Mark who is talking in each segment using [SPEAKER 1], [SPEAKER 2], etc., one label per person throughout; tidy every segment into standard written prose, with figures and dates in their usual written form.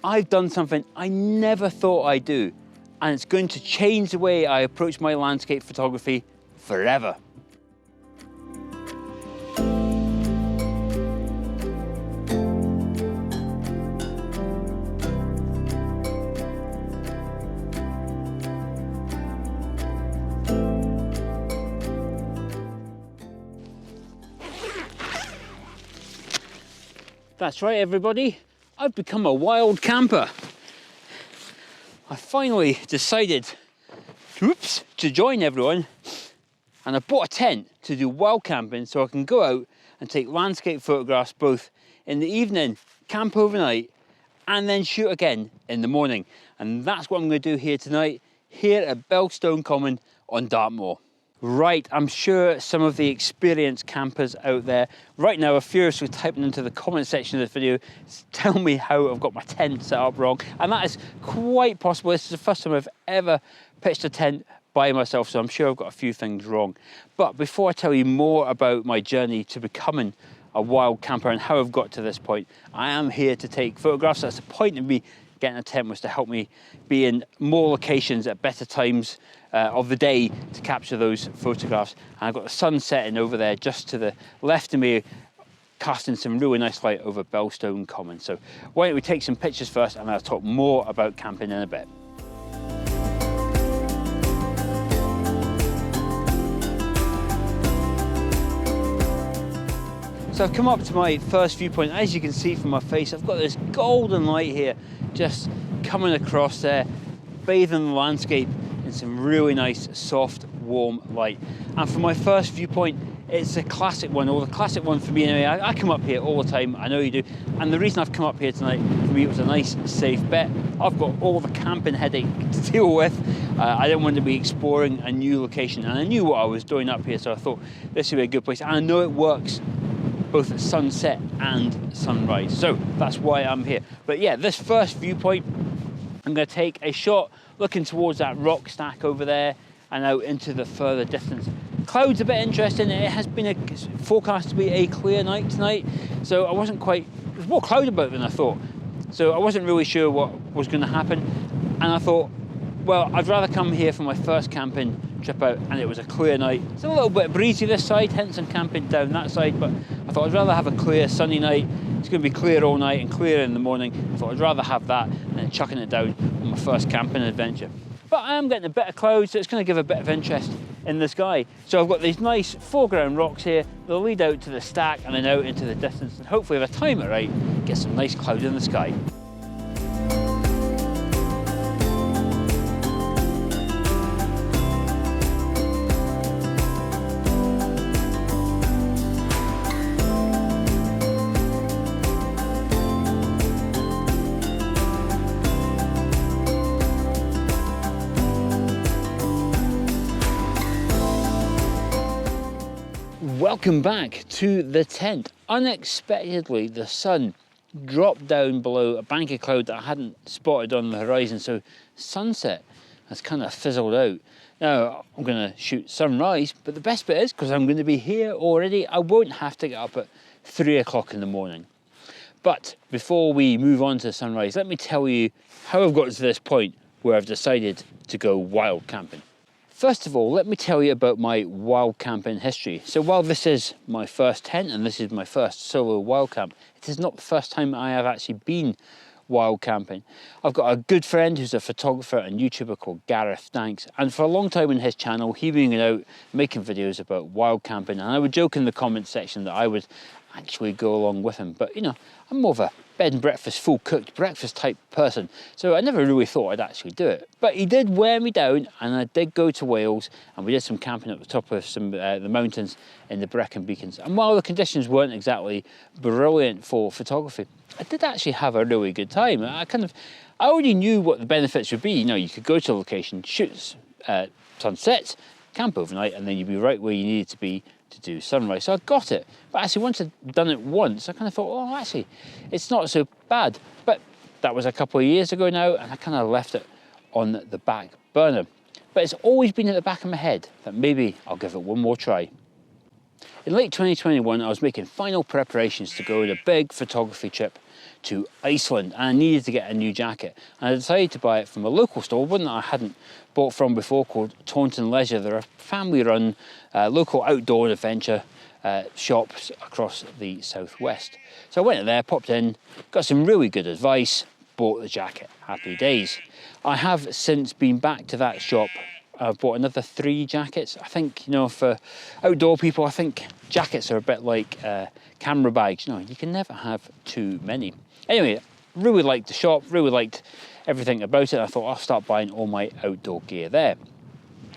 [SPEAKER 1] I've done something I never thought I'd do, and it's going to change the way I approach my landscape photography forever. That's right, everybody. I've become a wild camper. I finally decided, to join everyone, and I bought a tent to do wild camping so I can go out and take landscape photographs both in the evening, camp overnight, and then shoot again in the morning. And that's what I'm going to do here tonight, here at Belstone Common on Dartmoor. Right, I'm sure some of the experienced campers out there right now are furiously typing into the comment section of this video, tell me how I've got my tent set up wrong, and that is quite possible. This is the first time I've ever pitched a tent by myself, so I'm sure I've got a few things wrong. But before I tell you more about my journey to becoming a wild camper and how I've got to this point, I am here to take photographs. That's the point of me getting a tent, was to help me be in more locations at better times of the day to capture those photographs. And I've got the sun setting over there just to the left of me, casting some really nice light over Belstone Common. So why don't we take some pictures first, and I'll talk more about camping in a bit. So I've come up to my first viewpoint. As you can see from my face, I've got this golden light here just coming across there, bathing the landscape in some really nice, soft, warm light. And for my first viewpoint, it's a classic one, or the classic one for me anyway. I come up here all the time, I know you do. And the reason I've come up here tonight, for me, it was a nice, safe bet. I've got all the camping headache to deal with. I didn't want to be exploring a new location, and I knew what I was doing up here, so I thought this would be a good place. And I know it works both at sunset and sunrise, so that's why I'm here. But yeah, this first viewpoint, I'm going to take a shot looking towards that rock stack over there and out into the further distance. Clouds a bit interesting. It has been forecast to be a clear night tonight, so I wasn't quite, there's more cloud about it than I thought, so I wasn't really sure what was going to happen. And I thought, well, I'd rather come here for my first camping trip out, and it was a clear night. It's a little bit breezy this side, hence I'm camping down that side, but I thought I'd rather have a clear sunny night. It's going to be clear all night and clear in the morning. I thought I'd rather have that than chucking it down on my first camping adventure. But I am getting a bit of clouds, so it's going to give a bit of interest in the sky. So I've got these nice foreground rocks here. They'll lead out to the stack and then out into the distance, and hopefully if I time it right, get some nice clouds in the sky. Welcome back to the tent. Unexpectedly, the sun dropped down below a bank of cloud that I hadn't spotted on the horizon, so sunset has kind of fizzled out. Now, I'm going to shoot sunrise, but the best bit is, because I'm going to be here already, I won't have to get up at 3 o'clock in the morning. But before we move on to sunrise, let me tell you how I've got to this point where I've decided to go wild camping. First of all, let me tell you about my wild camping history. So while this is my first tent and this is my first solo wild camp, it is not the first time I have actually been wild camping. I've got a good friend who's a photographer and YouTuber called Gareth Danks, and for a long time on his channel he been out making videos about wild camping, and I would joke in the comment section that I would actually go along with him, but you know, I'm more of a bed and breakfast, full cooked breakfast type person, so I never really thought I'd actually do it. But he did wear me down, and I did go to Wales, and we did some camping at the top of some the mountains in the Brecon Beacons. And while the conditions weren't exactly brilliant for photography, I did actually have a really good time. I already knew what the benefits would be. You know, you could go to a location, shoot sunsets, camp overnight, and then you'd be right where you needed to be to do sunrise. So I got it. But actually, once I'd done it once, I kind of thought, oh, actually, it's not so bad. But that was a couple of years ago now, and I kind of left it on the back burner. But it's always been at the back of my head that maybe I'll give it one more try. In late 2021, I was making final preparations to go on a big photography trip to Iceland, and I needed to get a new jacket. And I decided to buy it from a local store, one that I hadn't bought from before, called Taunton Leisure. They're a family-run local outdoor adventure shops across the southwest. So I went in there, popped in, got some really good advice, bought the jacket. Happy days. I have since been back to that shop. I've bought another 3 jackets. I think, you know, for outdoor people, I think jackets are a bit like camera bags. You know, you can never have too many. Anyway, really liked the shop, really liked everything about it. I thought I'll start buying all my outdoor gear there.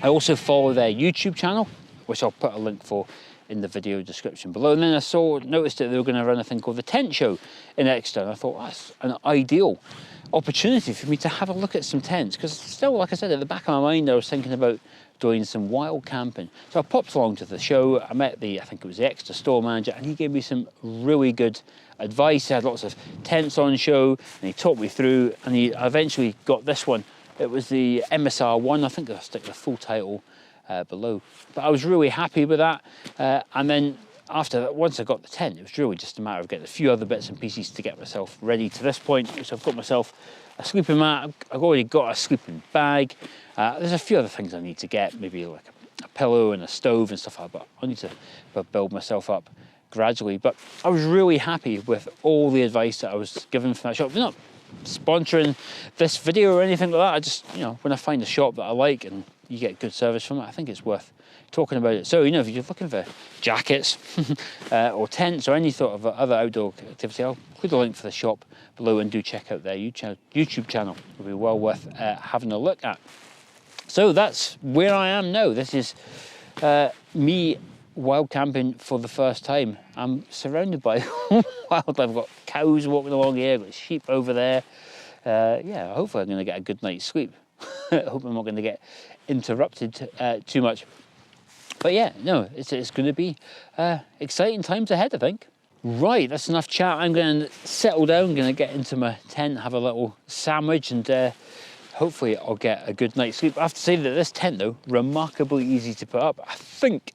[SPEAKER 1] I also follow their YouTube channel, which I'll put a link for in the video description below. And then I noticed that they were going to run a thing called the Tent Show in Exeter. And I thought that's an ideal opportunity for me to have a look at some tents, because still, like I said, at the back of my mind I was thinking about doing some wild camping. So I popped along to the show. I met I think it was the Exeter store manager, and he gave me some really good advice. He had lots of tents on show, and he talked me through, and I eventually got this one. It was the MSR1. I think I'll stick the full title below, but I was really happy with that. And then after that, once I got the tent, it was really just a matter of getting a few other bits and pieces to get myself ready to this point. So I've got myself a sleeping mat, I've already got a sleeping bag. There's a few other things I need to get, maybe like a pillow and a stove and stuff like that, but I need to build myself up gradually. But I was really happy with all the advice that I was given from that shop. They're not sponsoring this video or anything like that. I just, you know, when I find a shop that I like and you get good service from it, I think it's worth talking about it. So, you know, if you're looking for jackets or tents or any sort of other outdoor activity, I'll include a link for the shop below, and do check out their YouTube channel. It'll be well worth having a look at. So that's where I am now. This is me wild camping for the first time. I'm surrounded by wildlife. I've got cows walking along here, I've got sheep over there. Yeah, hopefully I'm going to get a good night's sleep. I hope I'm not going to get interrupted too much. But yeah, no, it's going to be exciting times ahead, I think. Right, that's enough chat. I'm going to settle down, I'm going to get into my tent, have a little sandwich, and hopefully I'll get a good night's sleep. I have to say that this tent, though, remarkably easy to put up. I think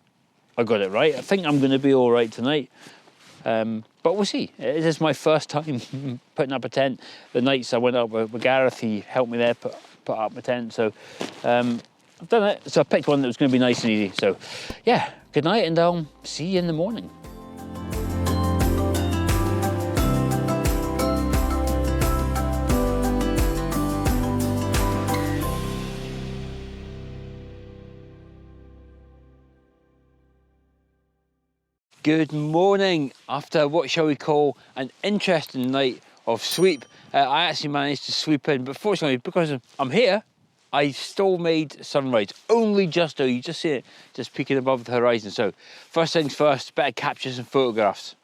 [SPEAKER 1] I got it right. I think I'm going to be all right tonight. But we'll see. It is my first time putting up a tent. The nights I went up with Gareth, he helped me there put up my tent. So I've done it. So I picked one that was going to be nice and easy. So yeah, good night, and I'll see you in the morning. Good morning. After what shall we call an interesting night of sleep, I actually managed to sleep in, but fortunately, because I'm here, I still made sunrise. Only just though, you just see it just peeking above the horizon. So first things first, better capture some photographs.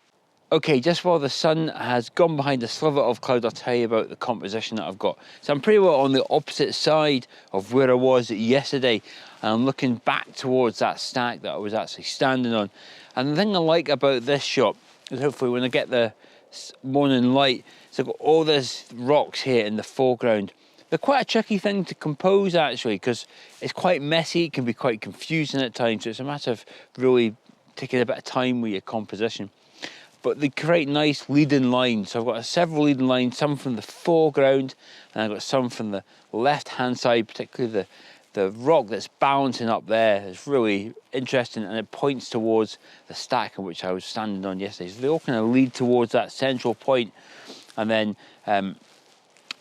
[SPEAKER 1] Okay, just while the sun has gone behind a sliver of cloud, I'll tell you about the composition that I've got. So I'm pretty well on the opposite side of where I was yesterday, and I'm looking back towards that stack that I was actually standing on. And the thing I like about this shot is hopefully when I get the morning light, so I've got all these rocks here in the foreground. They're quite a tricky thing to compose actually, because it's quite messy, it can be quite confusing at times, so it's a matter of really taking a bit of time with your composition. But they create nice leading lines. So I've got several leading lines, some from the foreground, and I've got some from the left-hand side, particularly the rock that's balancing up there is really interesting, and it points towards the stack in which I was standing on yesterday. So they all kind of lead towards that central point. And then I've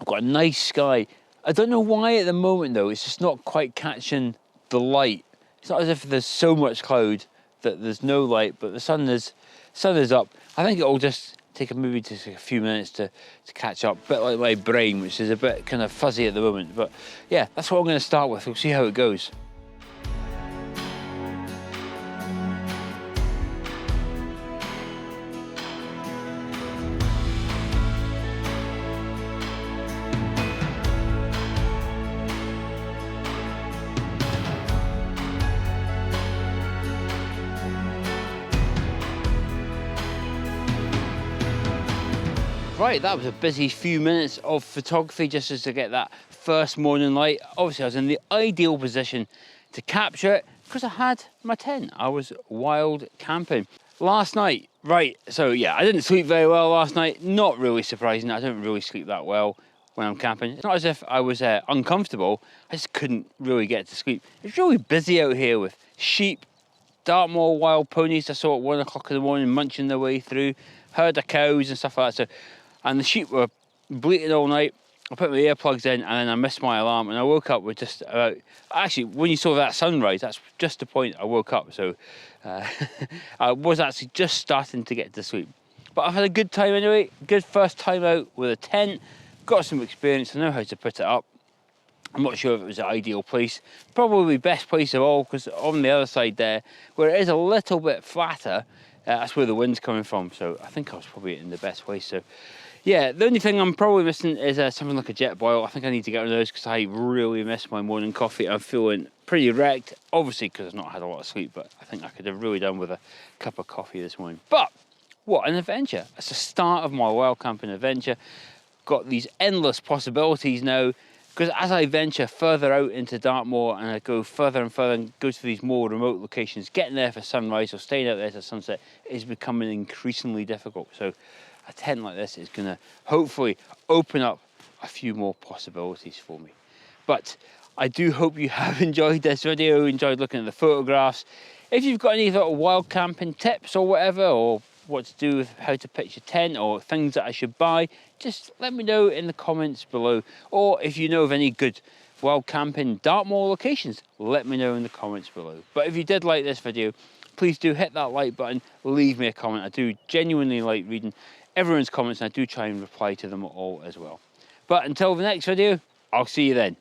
[SPEAKER 1] got a nice sky. I don't know why at the moment though, it's just not quite catching the light. It's not as if there's so much cloud that there's no light, but the sun is up. I think it'll just take maybe just a few minutes to catch up, a bit like my brain, which is a bit kind of fuzzy at the moment. But yeah, that's what I'm going to start with. We'll see how it goes. Right, that was a busy few minutes of photography just as to get that first morning light. Obviously I was in the ideal position to capture it, because I had my tent. I was wild camping. Last night, right, so yeah, I didn't sleep very well last night. Not really surprising. I don't really sleep that well when I'm camping. It's not as if I was uncomfortable. I just couldn't really get to sleep. It's really busy out here with sheep, Dartmoor wild ponies I saw at 1 o'clock in the morning munching their way through, herd of cows and stuff like that. So, and the sheep were bleating all night. I put my earplugs in and then I missed my alarm and I woke up with just about, actually when you saw that sunrise, that's just the point I woke up. So I was actually just starting to get to sleep. But I've had a good time anyway, good first time out with a tent, got some experience, I know how to put it up. I'm not sure if it was the ideal place, probably best place of all, because on the other side there, where it is a little bit flatter, that's where the wind's coming from. So I think I was probably in the best place. So yeah, the only thing I'm probably missing is something like a jet boil. I think I need to get one of those because I really miss my morning coffee. I'm feeling pretty wrecked, obviously because I've not had a lot of sleep, but I think I could have really done with a cup of coffee this morning. But what an adventure. It's the start of my wild camping adventure. Got these endless possibilities now, because as I venture further out into Dartmoor and I go further and further and go to these more remote locations, getting there for sunrise or staying out there to sunset is becoming increasingly difficult. So a tent like this is going to hopefully open up a few more possibilities for me. But I do hope you have enjoyed this video, enjoyed looking at the photographs. If you've got any little wild camping tips or whatever, or what to do with how to pitch a tent or things that I should buy, just let me know in the comments below. Or if you know of any good wild camping Dartmoor locations, let me know in the comments below. But if you did like this video, please do hit that like button, leave me a comment. I do genuinely like reading everyone's comments and I do try and reply to them all as well. But until the next video, I'll see you then.